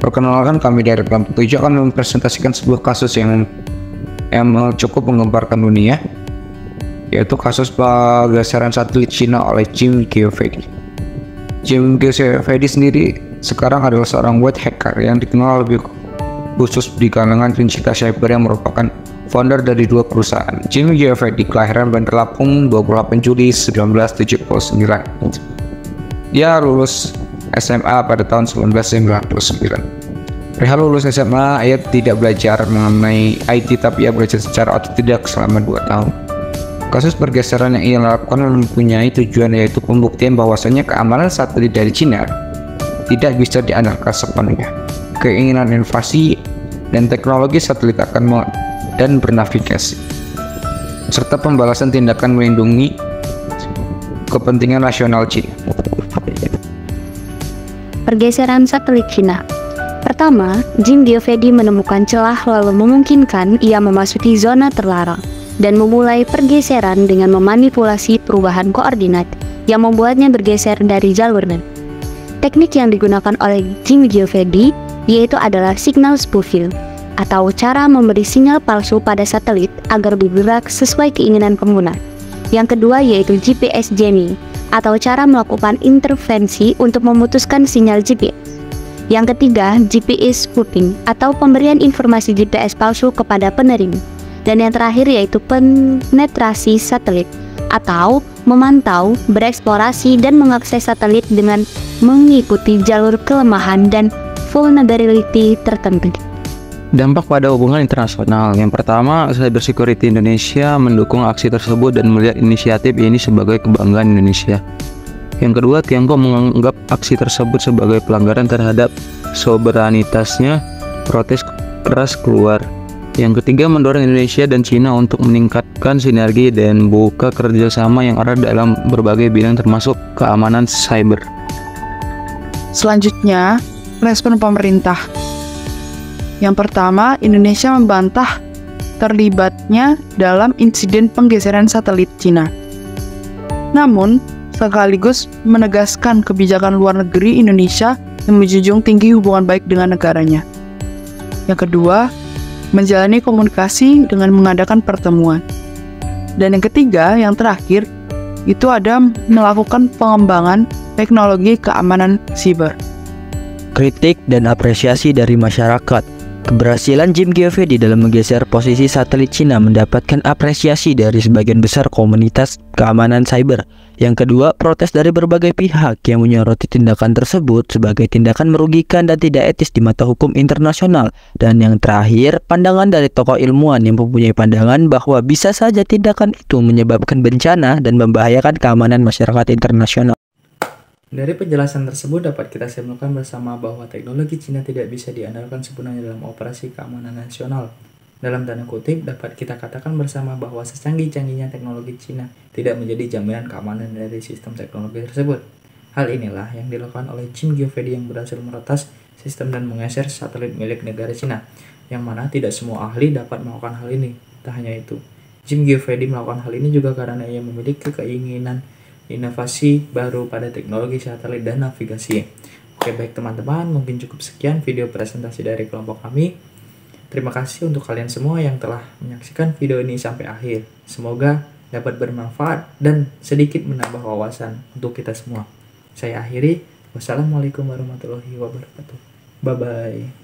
Perkenalkan, kami dari kelompok 7 akan mempresentasikan sebuah kasus yang cukup menggemparkan dunia, yaitu kasus pergeseran satelit Cina oleh Jim Geovedi. Jim Geovedi sendiri sekarang adalah seorang white hacker yang dikenal lebih khusus di kalangan pencinta cyber, yang merupakan founder dari dua perusahaan. Jim Geovedi kelahiran Bandar Lampung 28 Juli 1979. Dia lulus SMA pada tahun 1999. Perihal lulus SMA, ia tidak belajar mengenai IT, tapi ia belajar secara otodidak selama 2 tahun. Kasus pergeseran yang ia lakukan mempunyai tujuan, yaitu pembuktian bahwasanya keamanan satelit dari Cina tidak bisa diandalkan sepenuhnya. Keinginan invasi dan teknologi satelit akan dan bernavigasi, serta pembalasan tindakan melindungi kepentingan nasional Cina. Pergeseran satelit Cina. Pertama, Jim Geovedi menemukan celah lalu memungkinkan ia memasuki zona terlarang dan memulai pergeseran dengan memanipulasi perubahan koordinat yang membuatnya bergeser dari jalurnya. Teknik yang digunakan oleh Jim Geovedi yaitu adalah signal spoofing, atau cara memberi sinyal palsu pada satelit agar bergerak sesuai keinginan pengguna. Yang kedua yaitu GPS jamming, atau cara melakukan intervensi untuk memutuskan sinyal GPS. Yang ketiga, GPS spoofing, atau pemberian informasi GPS palsu kepada penerima. Dan yang terakhir yaitu penetrasi satelit, atau memantau, bereksplorasi, dan mengakses satelit dengan mengikuti jalur kelemahan dan vulnerability tertentu. Dampak pada hubungan internasional. Yang pertama, Cybersecurity Indonesia mendukung aksi tersebut dan melihat inisiatif ini sebagai kebanggaan Indonesia. Yang kedua, Tiongkok menganggap aksi tersebut sebagai pelanggaran terhadap soberanitasnya, protes keras keluar. Yang ketiga, mendorong Indonesia dan Cina untuk meningkatkan sinergi dan buka kerjasama yang erat dalam berbagai bidang termasuk keamanan cyber. Selanjutnya, respon pemerintah. Yang pertama, Indonesia membantah terlibatnya dalam insiden penggeseran satelit Cina. Namun, sekaligus menegaskan kebijakan luar negeri Indonesia yang menjunjung tinggi hubungan baik dengan negaranya. Yang kedua, menjalani komunikasi dengan mengadakan pertemuan. Dan yang ketiga, yang terakhir, itu ada melakukan pengembangan teknologi keamanan siber. Kritik dan apresiasi dari masyarakat. Keberhasilan Jim Geovedi dalam menggeser posisi satelit Cina mendapatkan apresiasi dari sebagian besar komunitas keamanan cyber. Yang kedua, protes dari berbagai pihak yang menyoroti tindakan tersebut sebagai tindakan merugikan dan tidak etis di mata hukum internasional. Dan yang terakhir, pandangan dari tokoh ilmuwan yang mempunyai pandangan bahwa bisa saja tindakan itu menyebabkan bencana dan membahayakan keamanan masyarakat internasional. Dari penjelasan tersebut dapat kita simpulkan bersama bahwa teknologi Cina tidak bisa diandalkan sepenuhnya dalam operasi keamanan nasional. Dalam tanda kutip, dapat kita katakan bersama bahwa secanggih-canggihnya teknologi Cina tidak menjadi jaminan keamanan dari sistem teknologi tersebut. Hal inilah yang dilakukan oleh Jim Geovedi yang berhasil meretas sistem dan menggeser satelit milik negara Cina, yang mana tidak semua ahli dapat melakukan hal ini. Tak hanya itu, Jim Geovedi melakukan hal ini juga karena ia memiliki keinginan inovasi baru pada teknologi satelit dan navigasi. Oke, baik teman-teman, mungkin cukup sekian video presentasi dari kelompok kami. Terima kasih untuk kalian semua yang telah menyaksikan video ini sampai akhir. Semoga dapat bermanfaat dan sedikit menambah wawasan untuk kita semua. Saya akhiri. Wassalamualaikum warahmatullahi wabarakatuh. Bye-bye.